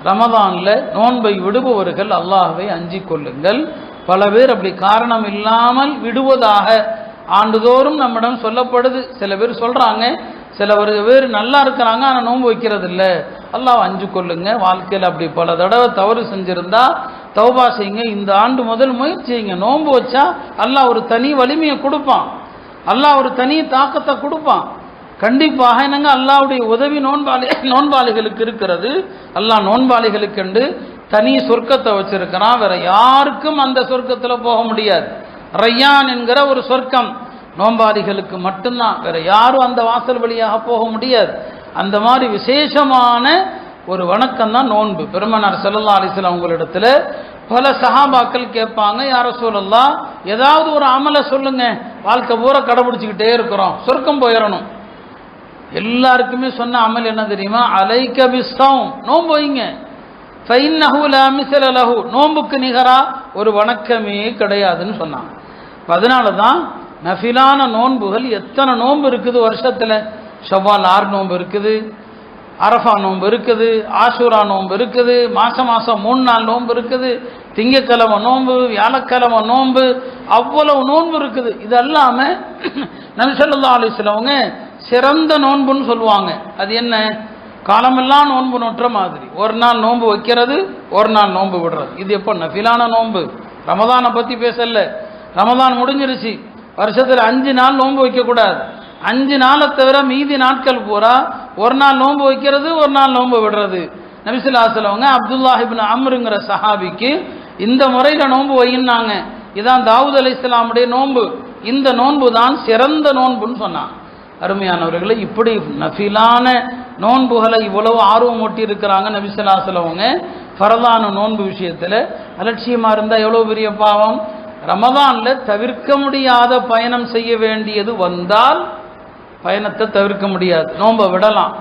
ரமதான்ல நோன்பை விடுபவர்கள் அல்லாஹ்வை அஞ்சிக் கொள்ளுங்கள். பல பேர் அப்படி காரணம் இல்லாமல் விடுவதாக ஆண்டுதோறும் நம்மிடம் சொல்லப்படுது. சில பேர் சொல்றாங்க, சில பேர் நல்லா இருக்கிறாங்க ஆனால் நோன்பு வைக்கிறது இல்லை. அல்லாஹ் அஞ்சு கொள்ளுங்க. வாழ்க்கையில் அப்படி பல தடவை தவறு செஞ்சிருந்தா தௌபா செய்யுங்க. இந்த ஆண்டு முதல் முயற்சி செய்யுங்க. நோன்பு வச்சா அல்லாஹ் ஒரு தனி வலிமையை கொடுப்பான், அல்லாஹ் ஒரு தனி தாக்கத்தை கொடுப்பான். கண்டிப்பாக என்னங்க அல்லாஹ்வுடைய உதவி நோன்பாளிகளுக்கு இருக்கிறது. அல்லாஹ் நோன்பாளிகளுக்கு என்று தனி சொர்க்கத்தை வச்சிருக்கிறான். வேற யாருக்கும் அந்த சொர்க்கத்தில் போக முடியாது. ரையான் என்கிற ஒரு சொர்க்கம் நோன்பாளிகளுக்கு மட்டும்தான், வேற யாரும் அந்த வாசல் வழியாக போக முடியாது. அந்த மாதிரி விசேஷமான ஒரு வணக்கம் தான் நோன்பு. பெருமானார் ஸல்லல்லாஹு அலைஹி வஸல்லம் உங்களிடத்துல பல சஹாபாக்கள் கேட்பாங்க, யா ரசூலல்லாஹ் ஏதாவது ஒரு அமலை சொல்லுங்க, வாழ்க்கை பூரா கடைபிடிச்சிக்கிட்டே இருக்கிறோம், சொர்க்கம் போயிடணும். எல்லாருக்குமே சொன்ன அமல் என்ன தெரியுமா? அலைக பிஸ்ஸௌம், நோன்பு வைங்க. ஃபைன்னஹு லா மிஸ்ல லஹு, நோன்புக்கு நிகரா ஒரு வணக்கமே கிடையாதுன்னு சொன்னாங்க. அதனால தான் நஃபிலான நோன்புகள் எத்தனை நோன்பு இருக்குது வருஷத்தில். ஷவ்வால் 6 நோன்பு இருக்குது, அரஃபா நோன்பு இருக்குது, ஆஷூரா நோன்பு இருக்குது, மாதம் 3 நாள் நோன்பு இருக்குது, திங்கக்கிழமை நோன்பு, வியாழக்கிழமை நோன்பு, அவ்வளவு நோன்பு இருக்குது. இது அல்லாமல் நபி ஸல்லல்லாஹு அலைஹி வஸல்லம் சிறந்த நோன்புன்னு சொல்லுவாங்க. அது என்ன? காலமெல்லாம் நோன்பு நோற்ற மாதிரி. ஒரு நாள் நோன்பு வைக்கிறது, ஒரு நாள் நோன்பு விடுறது. இது எப்போ? நஃபிலான நோன்பு. ரமதானை பற்றி பேசல, ரமதான் முடிஞ்சிருச்சு. வருஷத்தில் 5 நாள் நோன்பு வைக்கக்கூடாது. 5 நாளை தவிர மீதி நாட்கள் பூரா ஒரு நாள் நோன்பு வைக்கிறது, ஒரு நாள் நோன்பு விடுறது. நபி ஸல்லல்லாஹு அலைஹி வஸல்லம் அப்துல்லாஹ் இப்னு அம்ருங்கிற சஹாபிக்கு இந்த முறையில் நோன்பு வையினாங்க. இதான் தாவூத் அலைஹிஸ்ஸலாமுடைய நோன்பு. இந்த நோன்பு தான் சிறந்த நோன்புன்னு சொன்னாங்க. அருமையானவர்களை, இப்படி நஃபிலான நோன்புகளை இவ்வளவு ஆர்வம் ஊட்டி இருக்கிறாங்க நபி ஸல்லல்லாஹு அலைஹி வஸல்லம். ஃபரதான நோன்பு விஷயத்தில் அலட்சியமாக இருந்தால் எவ்வளோ பெரிய பாவம். ரமதானில் தவிர்க்க முடியாத பயணம் செய்ய வேண்டியது வந்தால் பயணத்தை தவிர்க்க முடியாது, நோன்பை விடலாம்.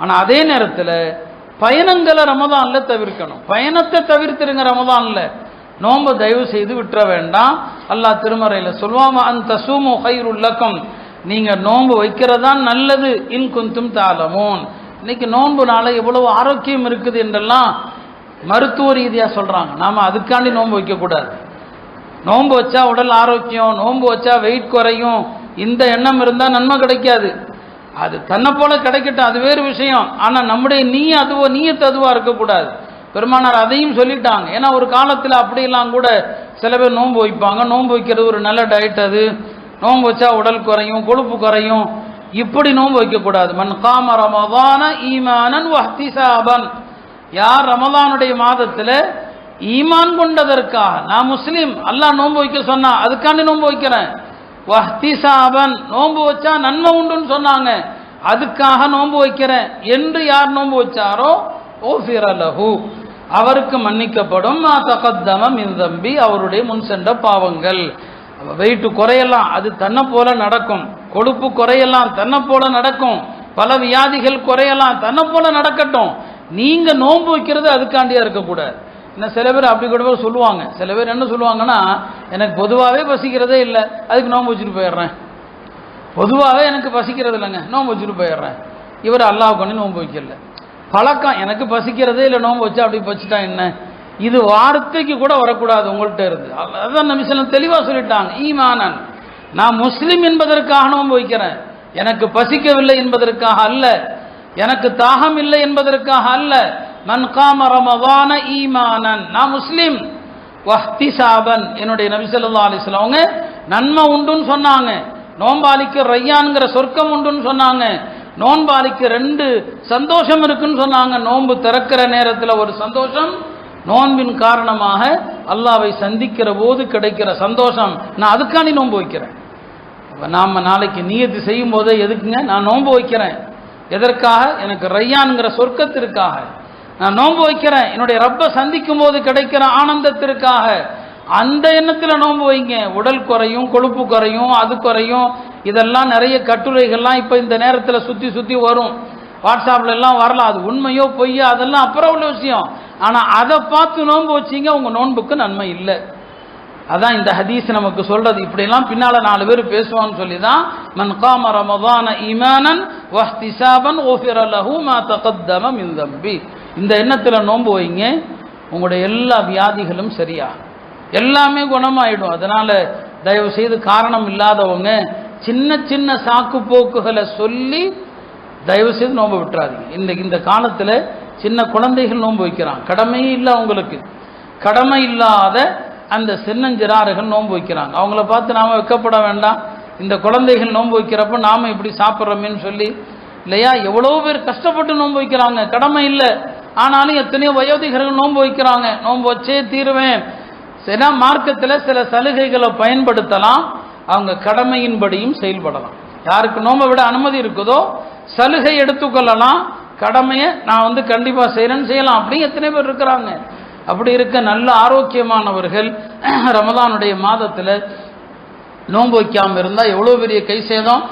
ஆனால் அதே நேரத்தில் பயணங்களை ரமதானில் தவிர்க்கணும். பயணத்தை தவிர்த்துருங்க ரமதானில், நோன்பை தயவு செய்து விட்டுற வேண்டாம். அல்லாஹ் திருமறையில் சொல்வாம அன் தஸூமு கைருல் லக்கும், நீங்கள் நோன்பு வைக்கிறதான் நல்லது, இன் குந்தும் தஅலமூன். இன்னைக்கு நோன்புனால எவ்வளவு ஆரோக்கியம் இருக்குது என்றெல்லாம் மருத்துவ ரீதியாக சொல்கிறாங்க. நாம் அதுக்காண்டி நோன்பு வைக்கக்கூடாது. நோன்பு வச்சா உடல் ஆரோக்கியம், நோன்பு வச்சா வெயிட் குறையும், இந்த எண்ணம் இருந்தால் நன்மை கிடைக்காது. அது தன்னை போல கிடைக்கட்டும், அது வேறு விஷயம். ஆனால் நம்முடைய நீயத்து அதுவாக இருக்கக்கூடாது. பெருமானார் அதையும் சொல்லிட்டாங்க. ஏன்னா ஒரு காலத்தில் அப்படியெல்லாம் கூட சில பேர் நோன்பு வைப்பாங்க. நோன்பு வைக்கிறது ஒரு நல்ல டயட், அது நோன்பு வச்சா உடல் குறையும், கொழுப்பு குறையும், இப்படி நோன்பு வைக்கக்கூடாது. மன் காம ரமதான ஈமானன் வஹ்திசாபன், யார் ரமதானுடைய மாதத்தில் ஈமான் கொண்டதற்காக, நான் முஸ்லீம், அல்லாஹ் நோன்பு வைக்க சொன்னா அதுக்காண்டி நோன்பு வைக்கிறேன், வஹ்திசாபன், நோன்பு வச்சா நன்மை உண்டுன்னு சொன்னாங்க, அதுக்காக நோன்பு வைக்கிறேன் என்று யார் நோன்பு வச்சாரோ ஓஃபிர லஹு, அவருக்கு மன்னிக்கப்படும். மா தகத்தம மின் தம்பி, அவருடைய முன் சென்ற பாவங்கள். வெயிட்டு குறையலாம், அது தன்னை போல நடக்கும். கொழுப்பு குறையலாம், தன்னை போல நடக்கும். பல வியாதிகள் குறையலாம், தன்னை போல நடக்கட்டும். நீங்க நோன்பு வைக்கிறது அதுக்காண்டியா இருக்கக்கூடாது. இன்னும் சில பேர் அப்படி கூட சொல்லுவாங்க. சில பேர் என்ன சொல்லுவாங்கன்னா, எனக்கு பொதுவாகவே பசிக்கிறதே இல்லை, அதுக்கு நோன்பு வச்சுட்டு போயிடுறேன். பொதுவாகவே எனக்கு பசிக்கிறது இல்லைங்க, நோன்பு வச்சுட்டு போயிடுறேன். இவர் அல்லாஹ் கொண்டு நோன்பு வைக்கல. பழக்கம், எனக்கு பசிக்கிறதே இல்லை, நோன்பு வச்சா அப்படி வச்சுட்டா என்ன? இது வார்த்தைக்கு கூட வரக்கூடாது உங்கள்கிட்ட இருந்து. அதான் நபி ஸல்லல்லாஹு அலைஹி வஸல்லம் தெளிவாக சொல்லிட்டாங்க, ஈமானன், நான் முஸ்லிம் என்பதற்காக நோன்பு வைக்கிறேன், எனக்கு பசிக்கவில்லை என்பதற்காக அல்ல, எனக்கு தாகம் இல்லை என்பதற்காக அல்ல. மன் காம ரமதான ஈமானன், நான் முஸ்லிம், வஹ்திசாபன், என்னுடைய நபி ஸல்லல்லாஹு அலைஹி வஸல்லம் அவங்க நன்மை உண்டுன்னு சொன்னாங்க. நோன்பாளிக்கு ரையான்ங்கிற சொர்க்கம் உண்டுன்னு சொன்னாங்க. நோன்பாளிக்கு 2 சந்தோஷம் இருக்குன்னு சொன்னாங்க. நோன்பு திறக்கிற நேரத்தில் ஒரு சந்தோஷம், நோன்பின் காரணமாக அல்லாஹ்வை சந்திக்கிற போது கிடைக்கிற சந்தோஷம். நான் அதுக்காண்டி நோன்பு வைக்கிறேன். நாம் நாளைக்கு நியத்து செய்யும் போதே எதுக்குங்க நான் நோன்பு வைக்கிறேன்? எதற்காக? எனக்கு ரையான்கிற சொர்க்கத்திற்காக நான் நோன்பு வைக்கிறேன். என்னுடைய ரப்பை சந்திக்கும் போது கிடைக்கிற ஆனந்தத்திற்காக. அந்த எண்ணத்தில் நோன்பு வைங்க. உடல் குறையும், கொழுப்பு குறையும், அது குறையும். இதெல்லாம் நிறைய கட்டுரைகள்லாம் இப்போ இந்த நேரத்தில் சுற்றி வரும். வாட்ஸ்அப்பில் எல்லாம் வரலாம். அது உண்மையோ பொய்யோ அதெல்லாம் அப்புறம் உள்ள விஷயம். ஆனால் அதை பார்த்து நோன்பு வச்சிங்க, உங்கள் நோன்புக்கு நன்மை இல்லை. அதான் இந்த ஹதீஸ் நமக்கு சொல்றது. இப்படியெல்லாம் பின்னால 4 பேர் பேசுவான்னு சொல்லி தான் மன் காம ரமதான ஈமானன் வஹ்திசாபன் ஊஃபிர லஹு மா தகத்தம மின் தம்பி. இந்த எண்ணத்தில் நோன்பு வைங்க, உங்களுடைய எல்லா வியாதிகளும் சரியாகும், எல்லாமே குணமாயிடும். அதனால் தயவு செய்து காரணம் இல்லாதவங்க சின்ன சின்ன சாக்கு போக்குகளை சொல்லி தயவு செய்து நோன்பு விட்டுறாதீங்க. இந்த காலத்தில் சின்ன குழந்தைகள் நோன்பு வைக்கிறாங்க, கடமையே இல்லை அவங்களுக்கு, கடமை இல்லாத அந்த சின்னஞ்சிறார்கள் நோன்பு வைக்கிறாங்க. அவங்கள பார்த்து நாம் வெட்கப்பட வேண்டாம். இந்த குழந்தைகள் நோன்பு வைக்கிறப்ப நாம் இப்படி சாப்பிட்றோமேன்னு சொல்லி இல்லையா, எவ்வளோ பேர் கஷ்டப்பட்டு நோன்பு வைக்கிறாங்க, கடமை இல்லை, ஆனாலும் எத்தனையோ வயோதிகர்கள் நோன்பு வைக்கிறாங்க. நோன்பு வச்சே தீருவேன். சில மார்க்கத்தில் சில சலுகைகளை பயன்படுத்தலாம், அவங்க கடமையின்படியும் செயல்படலாம். யாருக்கு நோன்பை விட அனுமதி இருக்குதோ சலுகை எடுத்துக்கொள்ளலாம், கடமையை நான் கண்டிப்பாக செய்யலாம். அப்படி எத்தனை பேர் இருக்கிறாங்க. அப்படி இருக்க நல்ல ஆரோக்கியமானவர்கள் ரமதானுடைய மாதத்தில் நோன்பு வைக்காமல் இருந்தால் எவ்வளோ பெரிய கை சேதம்.